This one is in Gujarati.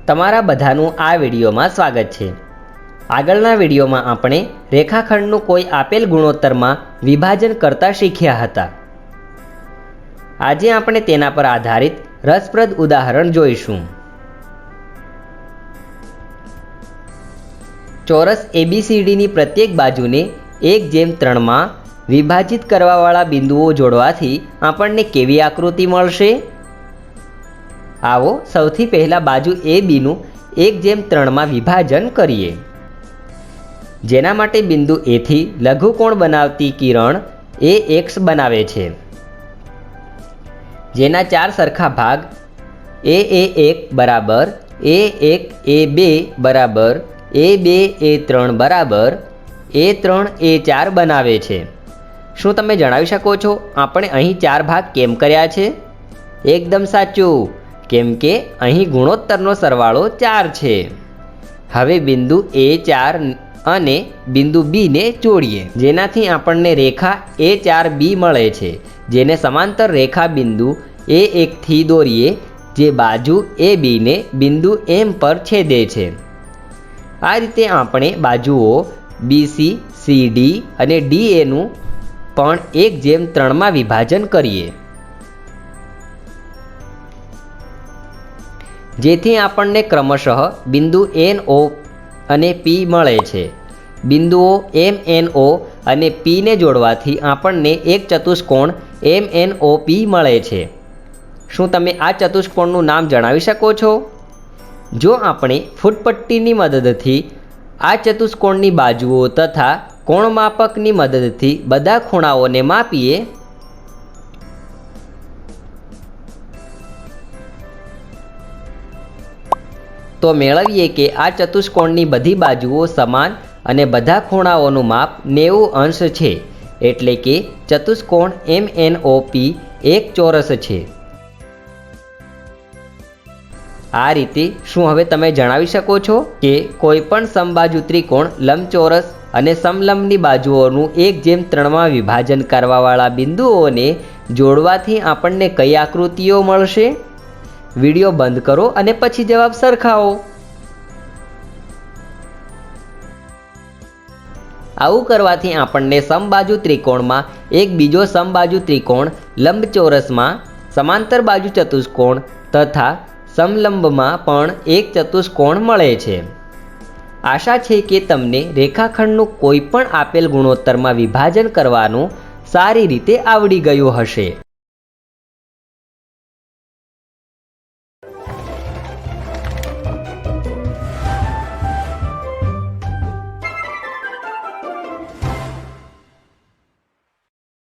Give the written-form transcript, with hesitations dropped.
તમારા બધાનું આ વિડીયોમાં સ્વાગત છે। આગળના વિડીયોમાં આપણે રેખાખંડનું કોઈ આપેલ ગુણોત્તરમાં વિભાજન કરતા શીખ્યા હતા। આજે આપણે તેના પર આધારિત રસપ્રદ ઉદાહરણ જોઈશું। ચોરસ ABCDની પ્રત્યેક બાજુને 1/3 માં વિભાજિત કરવાવાળા બિંદુઓ જોડવાથી આપણને કેવી આકૃતિ મળશે? आओ સૌથી પહેલા બાજુ ABનું 1/3 માં વિભાજન કરીએ, જેના માટે બિંદુ A થી લઘુકોણ બનાવતી કિરણ AX બનાવે છે, જેના 4 સરખા ભાગ A1 બરાબર A1 A2 બરાબર A2 A3 બરાબર A3 A4 બનાવે છે। શું તમે જણાવી શકો છો આપણે અહીં 4 ભાગ કેમ કર્યા છે? એકદમ સાચું, કેમ કે અહીં ગુણોત્તરનો સરવાળો 4 છે। હવે બિંદુ A4 અને બિંદુ B ને જોડીએ, જેનાથી આપણને રેખા A4B મળે છે, જેને સમાંતર રેખા બિંદુ A1 થી દોરીએ, જે બાજુ AB ને બિંદુ M પર છેદે છે। આ રીતે આપણે બાજુઓ BC, CD અને DAનું પણ 1/3 માં વિભાજન કરીએ, જેથી આપણને ક્રમશઃ બિંદુ NO અને P મળે છે। બિંદુઓ MNO અને P ને જોડવાથી આપણને એક ચતુષ્કોણ MNOP મળે છે। શું તમે આ ચતુષ્કોણનું નામ જણાવી શકો છો? જો આપણે ફૂટપટ્ટીની મદદથી આ ચતુષ્કોણની બાજુઓ તથા કોણમાપકની મદદથી બધા ખૂણાઓને માપીએ તો મેળવીએ કે આ ચતુષ્કોણની બધી બાજુઓ સમાન અને બધા ખૂણાઓનું માપ 90 અંશ છે, એટલે કે ચતુષ્કોણ MNOP એક ચોરસ છે। આ રીતે શું હવે તમે જણાવી શકો છો કે કોઈ પણ સમબાજુ ત્રિકોણ લંબચોરસ અને સમલંબની બાજુઓનું 1/3 માં વિભાજન કરવાવાળા બિંદુઓને જોડવાથી આપણને કઈ આકૃતિઓ મળશે? વિડીયો બંધ કરો અને પછી જવાબ સરખાવો। આવું કરવાથી આપણને સમબાજુ ત્રિકોણમાં એક બીજો સમબાજુ ત્રિકોણ, લંબચોરસમાં સમાંતર બાજુ ચતુષ્કોણ તથા સમલંબમાં પણ એક ચતુષ્કોણ મળે છે। આશા છે કે તમને રેખાખંડનું કોઈ પણ આપેલ ગુણોત્તરમાં વિભાજન કરવાનું સારી રીતે આવડી ગયું હશે।